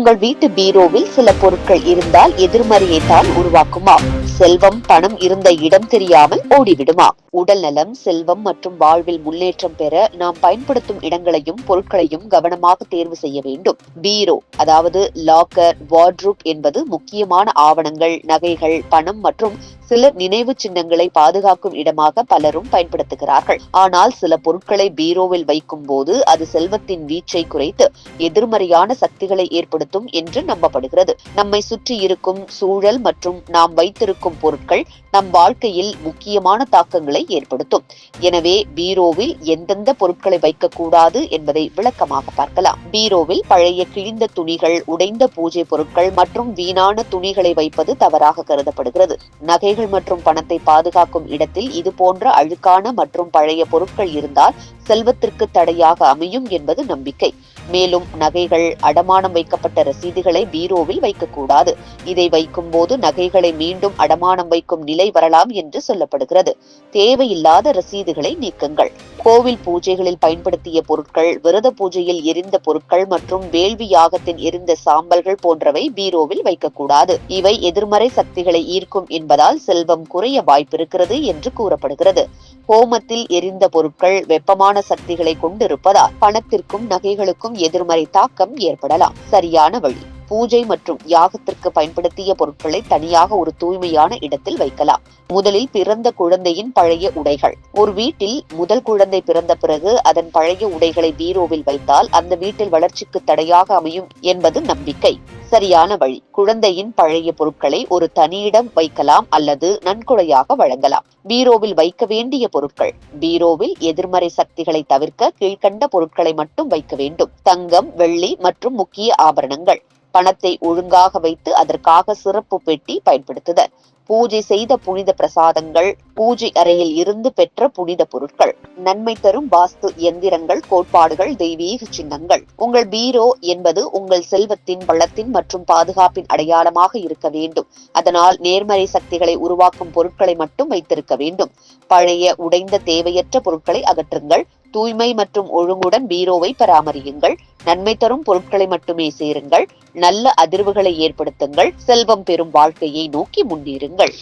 உங்கள் வீட்டு பீரோவில் சில பொருட்கள் இருந்தால் எதிர்மறையை தான் உருவாக்குமா? செல்வம் பணம் இருந்த இடம் தெரியாமல் ஓடிவிடுமா? உடல் நலம், செல்வம் மற்றும் வாழ்வில் முன்னேற்றம் பெற நாம் பயன்படுத்தும் இடங்களையும் பொருட்களையும் கவனமாக தேர்வு செய்ய வேண்டும். பீரோ அதாவது லாக்கர், வார்ட்ரூப் என்பது முக்கியமான ஆவணங்கள், நகைகள், பணம் மற்றும் சில நினைவு சின்னங்களை பாதுகாக்கும் இடமாக பலரும் பயன்படுத்துகிறார்கள். ஆனால் சில பொருட்களை பீரோவில் வைக்கும் போது அது செல்வத்தின் வீச்சை குறைத்து எதிர்மறையான சக்திகளை ஏற்படுத்தும் என்று நம்பப்படுகிறது. நம்மை சுற்றி இருக்கும் சூழல் மற்றும் நாம் வைத்திருக்கும் பொருட்கள் நம் வாழ்க்கையில் முக்கியமான தாக்கங்களை ஏற்படுத்தும். எனவே பீரோவில் எந்தெந்த பொருட்களை வைக்கக்கூடாது என்பதை விளக்கமாக பார்க்கலாம். பீரோவில் பழைய கிழிந்த துணிகள், உடைந்த பூஜை பொருட்கள் மற்றும் வீணான துணிகளை வைப்பது தவறாக கருதப்படுகிறது. நகைகள் மற்றும் பணத்தை பாதுகாக்கும் இடத்தில் இது போன்ற அழுக்கான மற்றும் பழைய பொருட்கள் இருந்தால் செல்வத்திற்கு தடையாக அமையும் என்பது நம்பிக்கை. மேலும் நகைகள், அடமானம் வைக்கப்பட்ட ரசீதுகளை பீரோவில் வைக்கக்கூடாது. இதை வைக்கும் போது நகைகளை மீண்டும் அடமானம் வைக்கும் நிலை வரலாம் என்று சொல்லப்படுகிறது. தேவையில்லாத ரசீதுகளை நீக்குங்கள். கோவில் பூஜைகளில் பயன்படுத்திய பொருட்கள், விரத பூஜையில் எரிந்த பொருட்கள் மற்றும் வேள்வி யாகத்தின் எரிந்த சாம்பல்கள் போன்றவை பீரோவில் வைக்கக்கூடாது. இவை எதிர்மறை சக்திகளை ஈர்க்கும் என்பதால் செல்வம் குறைய வாய்ப்பிருக்கிறது என்று கூறப்படுகிறது. ஹோமத்தில் எரிந்த பொருட்கள் வெப்பமான சக்திகளை கொண்டிருப்பதால் பணத்திற்கும் நகைகளுக்கும் எதிர்மறை தாக்கம் ஏற்படலாம். சரியான வழி: பூஜை மற்றும் யாகத்திற்கு பயன்படுத்திய பொருட்களை தனியாக ஒரு தூய்மையான இடத்தில் வைக்கலாம். முதலில் பிறந்த குழந்தையின் பழைய உடைகள். ஒரு வீட்டில் முதல் குழந்தை பிறந்த பிறகு அதன் பழைய உடைகளை பீரோவில் வைத்தால் அந்த வீட்டில் வளர்ச்சிக்கு தடையாக அமையும் என்பது நம்பிக்கை. சரியான வழி: குழந்தையின் பழைய பொருட்களை ஒரு தனியிடம் வைக்கலாம் அல்லது நன்கொடையாக வழங்கலாம். பீரோவில் வைக்க வேண்டிய பொருட்கள். பீரோவில் எதிர்மறை சக்திகளை தவிர்க்க கீழ்கண்ட பொருட்களை மட்டும் வைக்க வேண்டும்: தங்கம், வெள்ளி மற்றும் முக்கிய ஆபரணங்கள். பணத்தை ஒழுங்காக வைத்து அதற்காக சிறப்பு பெட்டி பயன்படுத்துதல். பூஜை செய்த புனித பிரசாதங்கள், பூஜை அறையில் இருந்து பெற்ற புனித பொருட்கள். நன்மை தரும் வாஸ்து எந்திரங்கள், கோட்பாடுகள், தெய்வீக சின்னங்கள். உங்கள் பீரோ என்பது உங்கள் செல்வத்தின், வளத்தின் மற்றும் பாதுகாப்பின் அடையாளமாக இருக்க வேண்டும். அதனால் நேர்மறை சக்திகளை உருவாக்கும் பொருட்களை மட்டும் வைத்திருக்க வேண்டும். பழைய, உடைந்த, தேவையற்ற பொருட்களை அகற்றுங்கள். தூய்மை மற்றும் ஒழுங்குடன் பீரோவை பராமரியுங்கள். நன்மை தரும் பொருட்களை மட்டுமே சேருங்கள். நல்ல அதிர்வுகளை ஏற்படுத்துங்கள். செல்வம் பெறும் வாழ்க்கையை நோக்கி முன்னேறுங்கள்.